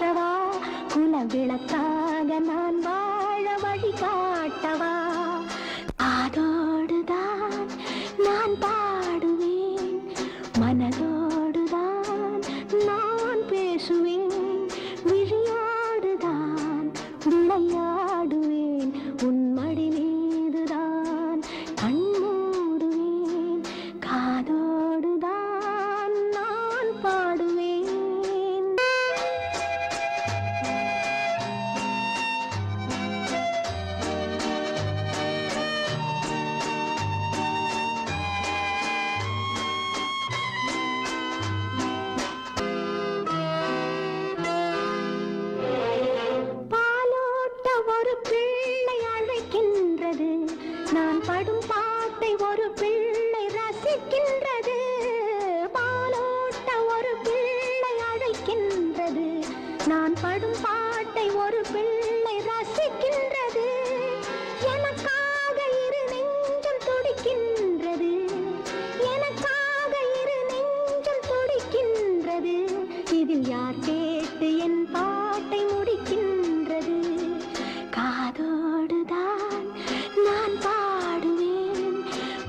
மாற்றவா குலவிளக்காக நான் வாழ வழி காட்டவா அதோடுதான் நான் பாடுவேன் மனதோடுதான் நான் பேசுவேன் விழியோடுதான் விளையாடுவேன் உன் மடி மீதுதான் கண் மூடுவேன் காதோடுதான் நான் பாடுவேன் ஒரு பிள்ளை அழைக்கின்றது நான் படும் பாட்டை ஒரு பிள்ளை ரசிக்கின்றது பாலோட்ட ஒரு பிள்ளை அழைக்கின்றது நான் படும் பாட்டை ஒரு பிள்ளை ரசிக்கின்றது எனக்காக இரு நெஞ்சம் துடிக்கின்றது எனக்காக இரு நெஞ்சம் துடிக்கின்றது இதில் யார் கேட்டு என் பாட்டை முடிக்கின்றது காதோடுதான் நான் பாடுவேன்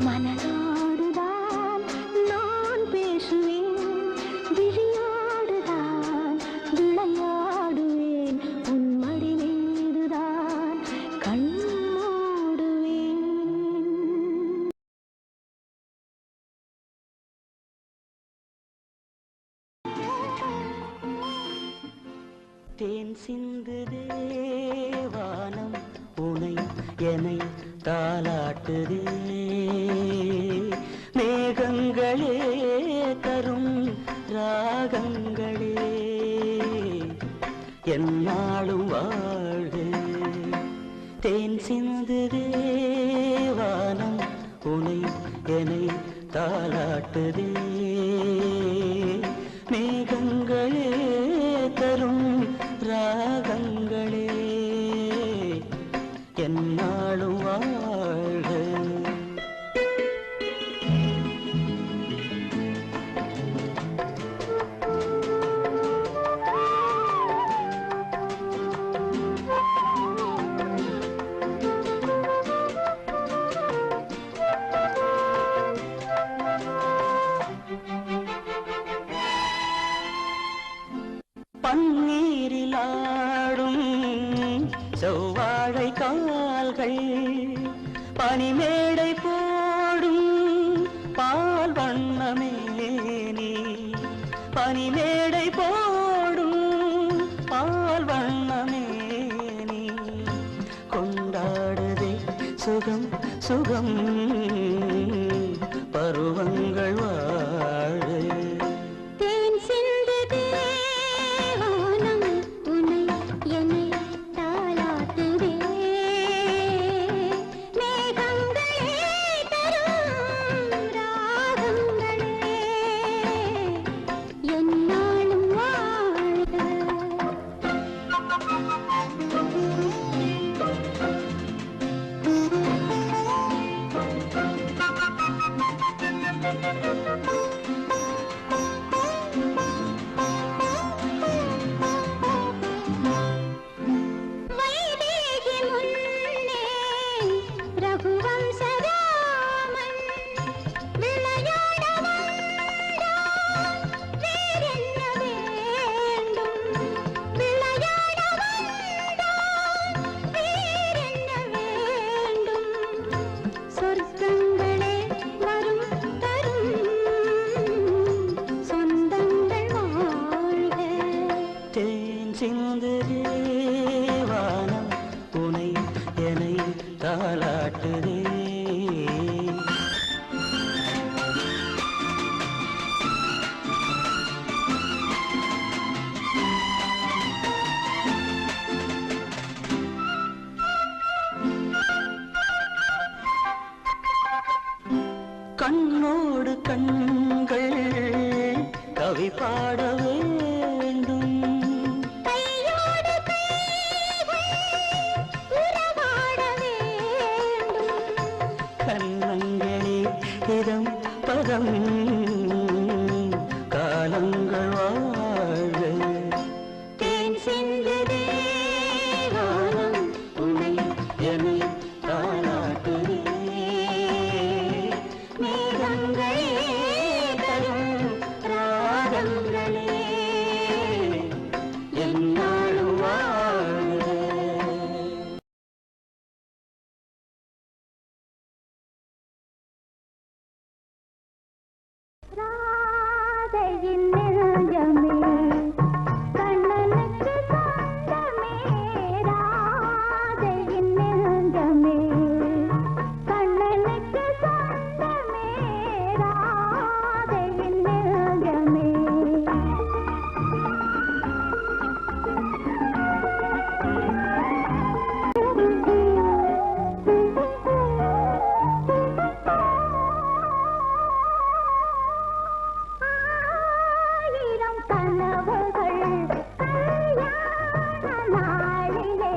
மனதோடுதான் நான் பேசுவேன் விழியோடுதான் விளையாடுவேன் உன் மடி மீதுதான் கண் மூடுவேன் தேன் சிந்து தேவானம் உனை என்னை தாலாட்டுதே மேகங்களே தரும் ராகங்களே என்னாலும் வாழ்க தேன் சிந்து தேவானம் உனை என்னை தாலாட்டுதே மேகங்களே தரும் ராகங்களே என்னாலும் வாழ்க பன்னீரில் ஆடும் செவ்வாழை கால்கள் பனிமேடை போடும் பால் வண்ணமேனி பனிமேடை போடும் பால் வண்ணமேனி கொண்டாடுதே சுகம் சுகம் பருவங்கள் வாழ சிந்து தேவானம் உனை என்னை தாலாட்டுதே கண்ணோடு கண்கள் கவி பாட வேண்டும் கண்ணங்களே இதம் பதம் காலங்கள் வாழ தேன் சென்றதே வானம் உன்னை என்னை தாளாட்டுதே மேகங்களே தரும் ராகங்களே என்னாலும் வாழ்க ராதையின் நெஞ்சமே கண்ணனுக்கு சொந்தமே ராதையின் நெஞ்சமே கண்ணனுக்கு சொந்தமே ராதையின் நெஞ்சமே ஆயிரம் கனவுகள் கல்யாண நாளிலே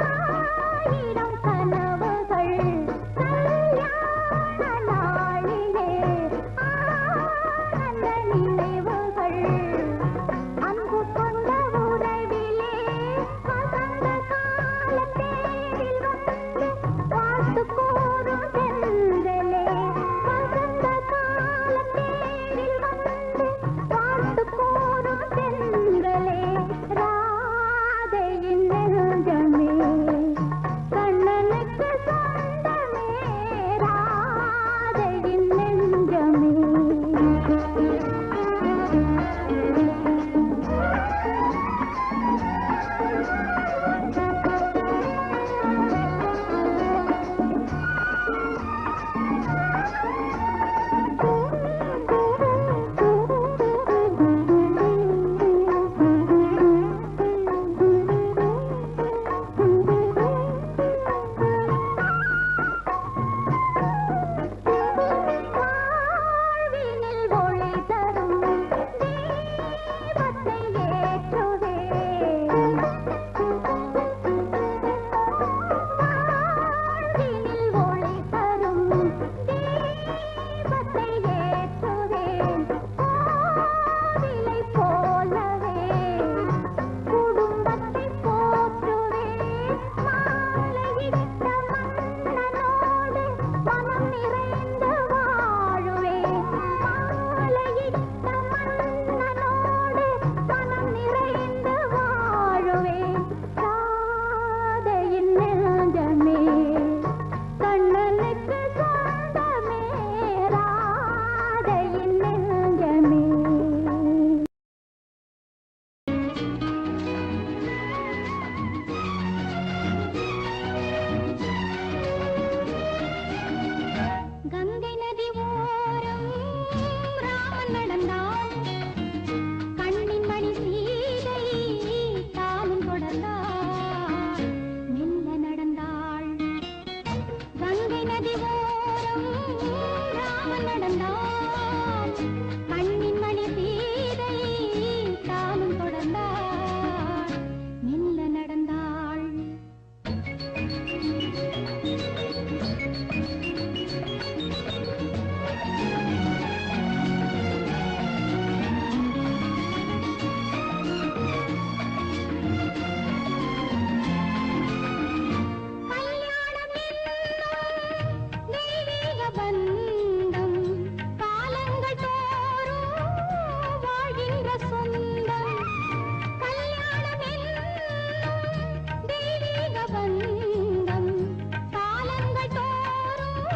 ஆயிரம் கனவுகள் கல்யாண நாளிலே ஆனந்த நினைவுகள் அன்பு கொண்ட உறவிலே வசந்த காலத்தேரில் வந்து வாழ்த்து கூறும் செந்தலே வசந்த காலத்தேரில் வந்து வாழ்த்து கூறும் செந்தலே ராதையின் நெஞ்சமே கண்ணனுக்கு சொந்தமே ராதையின் நெஞ்சமே வாழ்வினில் ஒளி தரும் தீபத்தை ஏற்றுவே வாழ்வினில் ஒளி தரும் தீபத்தை ஏற்றுவேன் கோவிலை போலவே குடும்பத்தை போற்றுவேன் மாலையிட்ட மன்னனோடு மனம் நிறைந்து வாழுவேன் மாலையிட்ட மன்னனோடு மனம் நிறைந்து வாழுவேன் ராதையின் நெஞ்சமே கண்ணனுக்கு சொந்தமே ராதையின் நெஞ்சமே கங்கை நதி ஓரம் ராமன் நடந்தான் கண்ணின் மணி சீதை தானும் தொடர்ந்தாள் மெல்ல நடந்தாள் கங்கை நதி ஓரம் ராமன் நடந்தான் கண்ணின் மணி சீதை தானும் தொடர்ந்தாள் மெல்ல நடந்தாள் கல்யாணம் என்னும் தெய்வீக பந்தம் காலங்கள் தோறும் வாழ்கின்ற சொந்தம் கல்யாணம் என்னும் தெய்வீக பந்தம் காலங்கள் தோறும்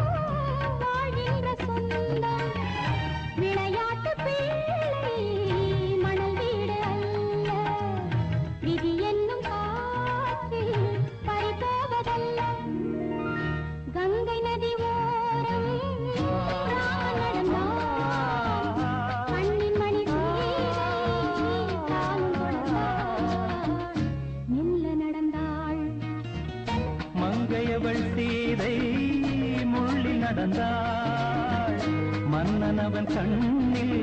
வாழ்கின்ற சொந்தம் விளையாட்டு பிள்ளை மணல் வீடு அல்ல விதி என்னும் காற்றில் பறிபோவதல்ல கங்கை நதி ஓரம் ராமன் நடந்தான் கண்ணின் மணி சீதை தானும் தொடர்ந்தாள் மெல்ல நடந்தாள் மங்கையவள் சீதை முள்ளில் நடந்தாள் மன்னனவன் கண்ணில்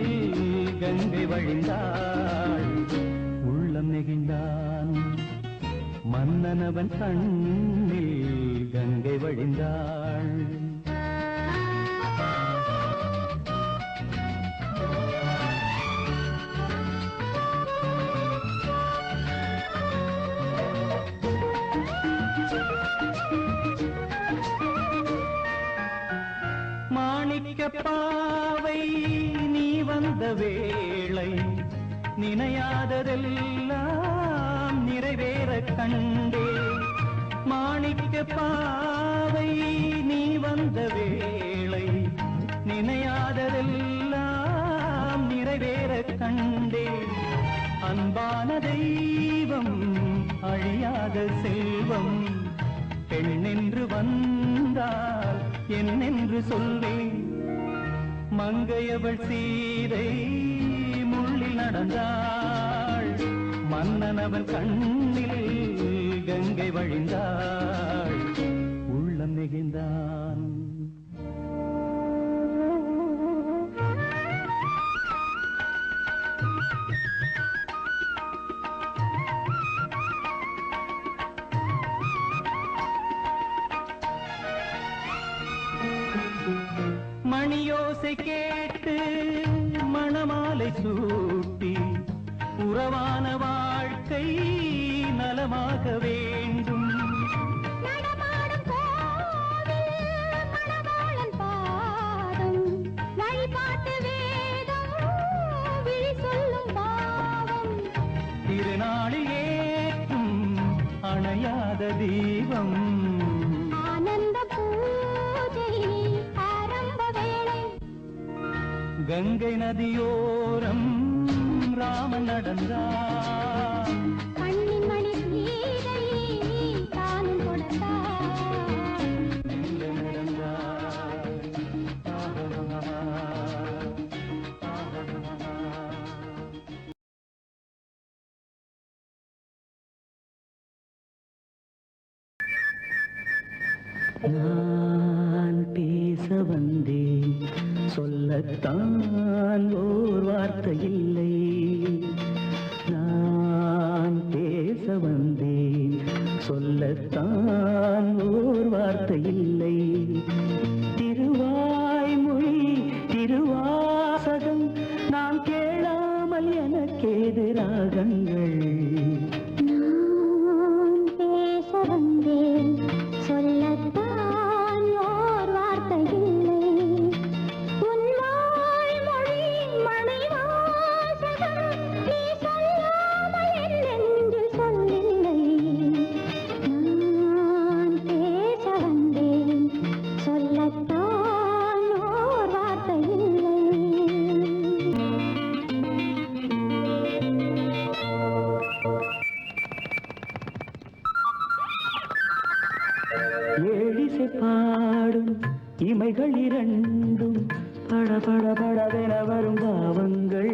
கங்கை வழிந்தாள் உள்ளம் நெகிழ்ந்தான் மன்னனவன் கண்ணில் கங்கை வழிந்தாள் பாவை நீ வந்த வேளை நினையாததெல்லாம் நிறைவேற கண்டே மாணிக்க பாவை நீ வந்த வேளை நினையாததெல்லாம் நிறைவேற கண்டே அன்பான தெய்வம் அழியாத செல்வம் பெண்ணென்று வந்தால் என்னென்று சொல்வேன் மங்கையவள் சீதை முள்ளில் நடந்தாள் மன்னனவன் கண்ணில் கங்கை வழிந்தாள் உள்ளம் நெகிழ்ந்தான் மணியோசை கேட்டு மணமாலை சூட்டி உறவான வாழ்க்கை நலமாக வேண்டும் நடமாடும் கோவில் மணவாளன் பாதம் வழிபாட்டு வேதம் விழி சொல்லும் பாவம் திருநாளில் ஏற்றும் அணையாத தீபம் ஆனந்த பூஜை ஆரம்ப வேளை கங்கை நதியோரம் ராமன் நடந்தார் கண்ணின் மணி சீதை தானும் கொடுத்தார் மெல்ல நடந்தார் நான் பேச வந்தேன் சொல்லத்தான் ஓர் வார்த்தை இல்லை நான் பேச வந்தேன் சொல்லத்தான் ஓர் வார்த்தை இல்லை திருவாய்மொழி திருவாசகம் நான் கேளாமல் எனக்கேது ராகங்கள் நான் பேச வந்தேன் சொல்லத்தான் ஓர் வார்த்தை இல்லை உன் வாய்மொழி மணிவாசகம் நீ சொல்லாமல் என் நெஞ்சில் சொல்லில்லை நான் பேச வந்தேன் சொல்லத்தான் ஓர் வார்த்தை இல்லை ஏழிசை பாடும் இமைகள் இரண்டும் படபட படவென வரும் பாவங்கள்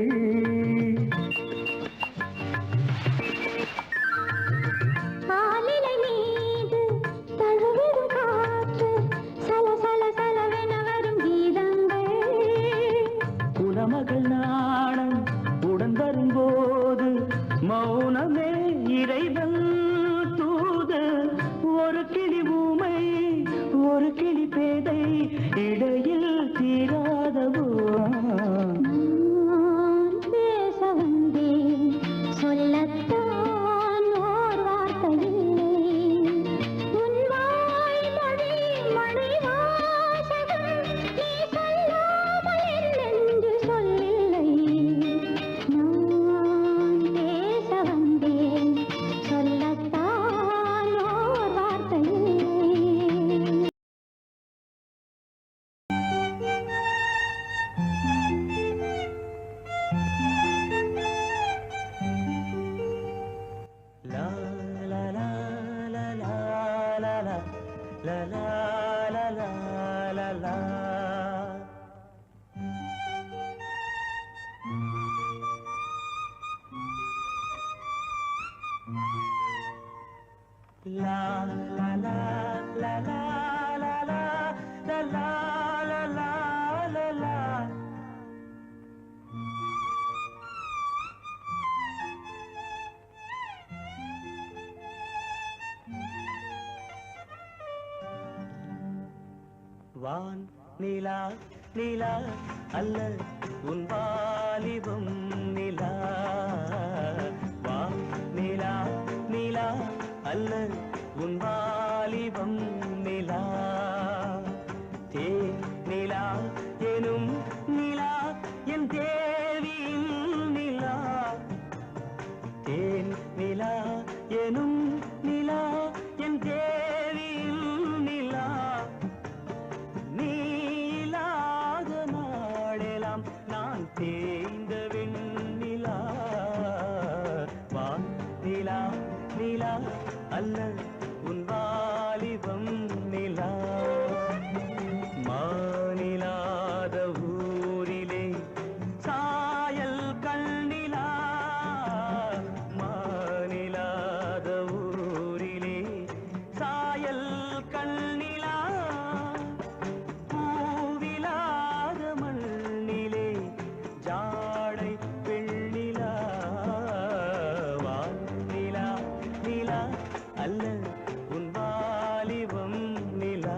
ஆலிலை மீது தழுவிடும் காற்று சல சல சலவென வரும் கீதங்கள் குலமகள் நாணம் உடன் வரும்போது மௌனமே இறைவன் தூது ஒரு கிளி ஊமை ஒரு கிளி பேதை இடையில் தீராதவோ நான் பேச வந்தேன் சொல்லத்தான் ஓர் வார்த்தை இல்லை உன் வாய்மொழி மணிவாசகம் நீ சொல்லாமல் என் நெஞ்சில் சொல்லில்லை நான் பேச வந்தேன் சொல்லத்தான் ஓர் வார்த்தை இல்லை La la la la la la la la la la la la la La la la la la la la la la la la la la வான் நிலா நிலா அல்ல உன் வாலிபம் நிலா வான் நிலா நிலா அல்ல உன் வாலிபம் நிலா தே நிலா எனும் அல்ல உன் வாலிபம் நிலா மானிலாத ஊரிலே சாயல் கண்ணிலா மானிலாத ஊரிலே சாயல் கண்ணிலா பூவிலாத மண்ணிலே ஜாடை பெண்ணிலா வானிலா நிலா அல்ல உன் வாலிபம் நிலா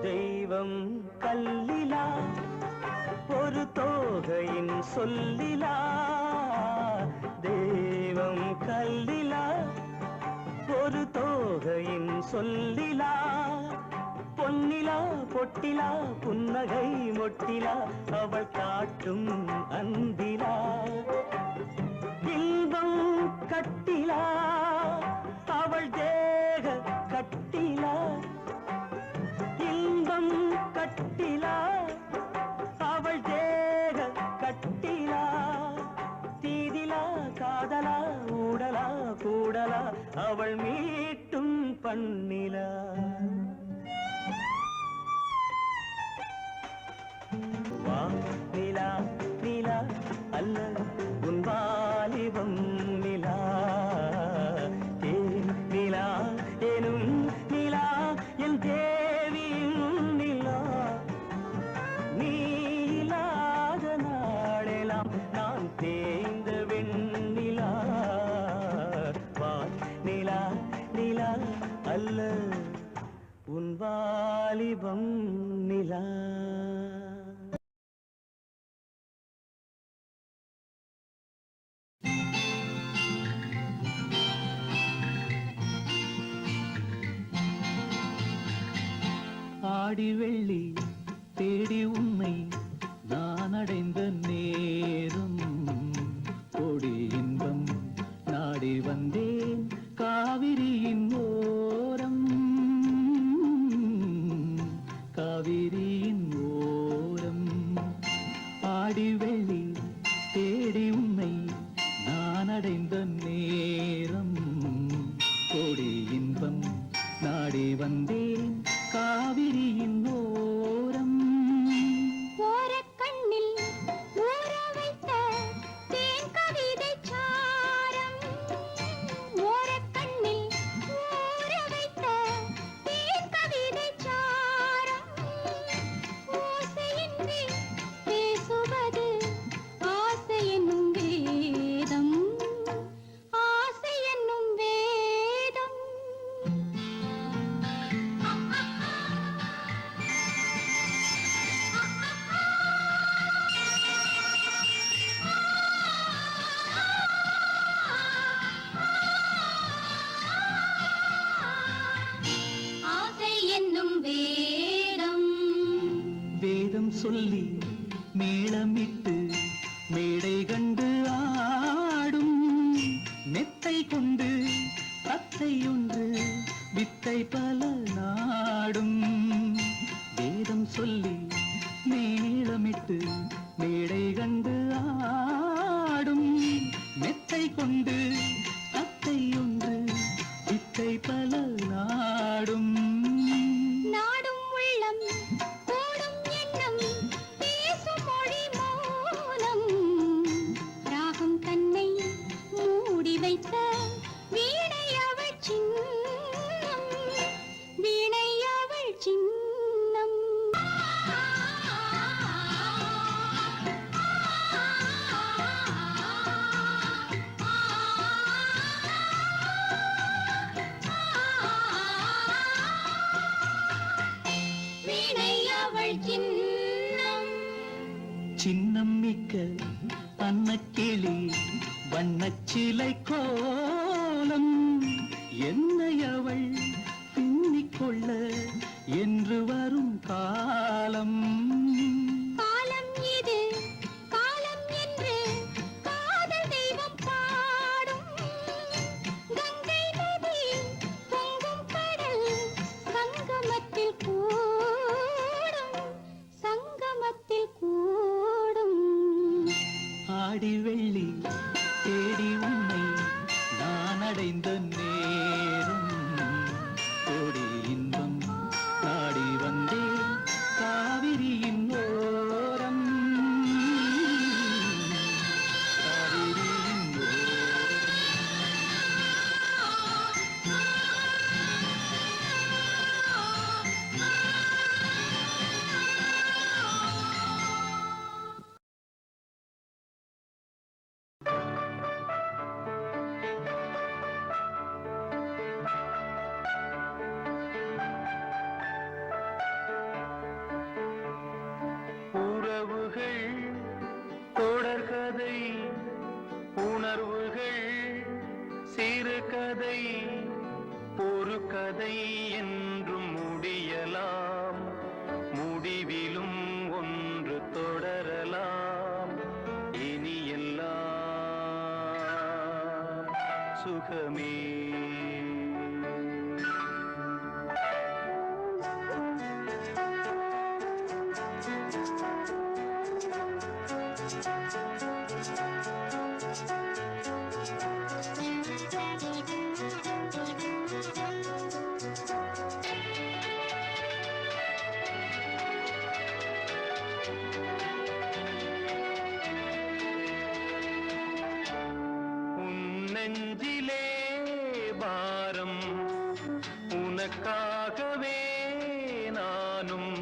தெய்வம் கல்லிலா ஒரு தோகையின் சொல்லிலா தெய்வம் கல்லிலா ஒரு தோகையின் சொல்லிலா பொன்னிலா பொட்டிலா புன்னகை மொட்டிலா அவள் காட்டும் அன்பிலா இன்பம் கட்டிலா அவள் தேக கட்டிலா இன்பம் கட்டிலா அவள் தேக கட்டிலா தீதிலா காதலா ஊடலா கூடலா அவள் மீட்டும் பண்ணிலா வா நிலா நிலா அல்ல உன் வாலிபம் நிலா தேன் நிலா எனும் நிலா என் தேவியின் நிலா நீ இல்லாத நாளெல்லாம் நான் தேய்ந்த வெண்ணிலா வா நிலா நிலா அல்ல உன் வாலிபம் நிலா ஆடி வெள்ளி தேடி உன்னை நான் அடைந்த நேரம் கோடி இன்பம் நாடி வந்தேன் காவிரியின் ஓரம் காவிரியின் ஓரம் ஆடி வெள்ளி தேடி உன்னை நான் அடைந்த நேரம் கோடி இன்பம் நாடி வந்தேன் காவிரியின் ஓரம் ஓரக்கண்ணில் ஊற வைத்த தேன் கவிதை சாரம் ஓரக்கண்ணில் ஊற வைத்த தேன் கவிதை சாரம் ஓசையின்றி பேசுவது ஆசை என்னும் வேதம் ஆசை என்னும் வேதம் ஆசை என்னும் வேதம் வேதம் சொல்லி மேளமிட்டு மேடை கண்டு ஆடும் மெத்தை கொண்டு தத்தை ஒன்று வித்தை பல நாடும் வேதம் சொல்லி மேளமிட்டு மேடை கண்டு ஆடும் மெத்தை கொண்டு தத்தை ஒன்று வித்தை பல நாடும் நாடும் உள்ளம் கூடும் எண்ணம் பேசும் மொழி மௌனம் ராகம் தன்னை மூடி வைத்த வீணை அவள் சின்னம் வீணை அவள் சின்னம் வீணை அவள் சின்னம் சின்னம் மிக்க அன்னக்கிளி வண்ணச்சிலை கோலம் என்னை அவள் பின்னிக்கொள்ள அடைந்த நேரம் கோடி இன்பம் நாடி வந்தே காவிரியின் ஓரம் காவிரியின் ஓரம் உறவுகள் தொடர்கதை உணர்வுகள் சிறுகதை ஒரு கதை என்றும் முடியலாம் முடிவிலும் ஒன்று தொடரலாம் இனி எல்லாம் சுகமே நெஞ்சிலே பாரம் உனக்காகவே நானும்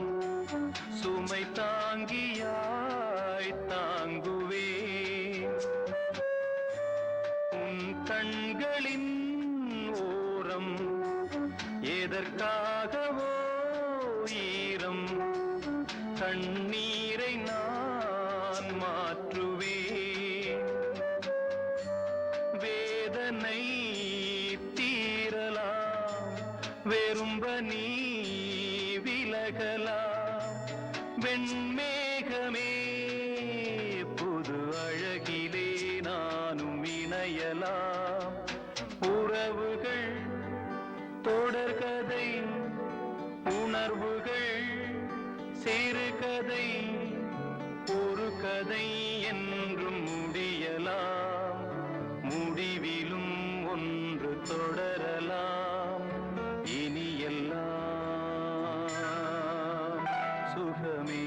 சுமை தாங்கியாய் தாங்குவேன் உன் கண்களின் ஓரம் எதற்காகவோ ஈரம் கண்ணீரை நான் மாற்றுவேன் வேதனை தீரலாம் வெறும்ப நீ விலகலாம் வெண்மேகமே புது அழகிலே நானும் இணையலாம் உறவுகள் தொடர்கதை உணர்வுகள் சிறுகதை ஒரு கதை என்றும் முடியலாம் முடிவிலும் ஒன்று தொடரலாம் இனி எல்லாம் சுகமே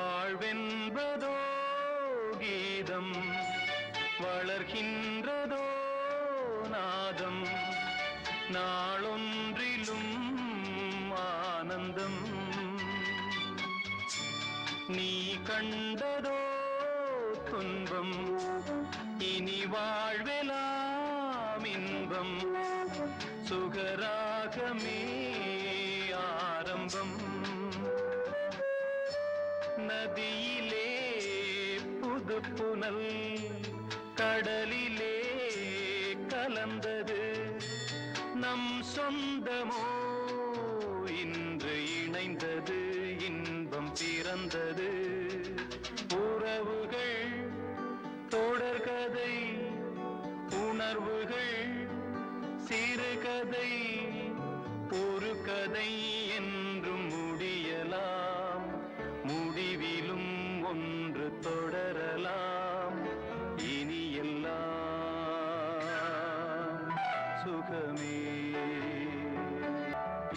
வாழ்வென்பதோ கீதம் வளர்கின்றதோ நாதம் நாளொன்றிலும் ஆனந்தம் நீ கண்டதோ துன்பம் இனி வாழ்வெலாம் இன்பம் சுகராகமே ஆரம்பம் நதியிலே புது புனல் கடலிலே கலந்தது நம் சொந்தமோ இன்று இணைந்தது இன்பம் பிறந்தது உறவுகள் தொடர்கதை உணர்வுகள் சிறுகதை ஒரு கதை என்றும் முடியலாம் முடிவிலும் ஒன்று தொடரலாம் இனி எல்லாம் சுகமே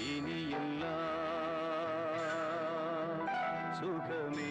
இனி எல்லாம் சுகமே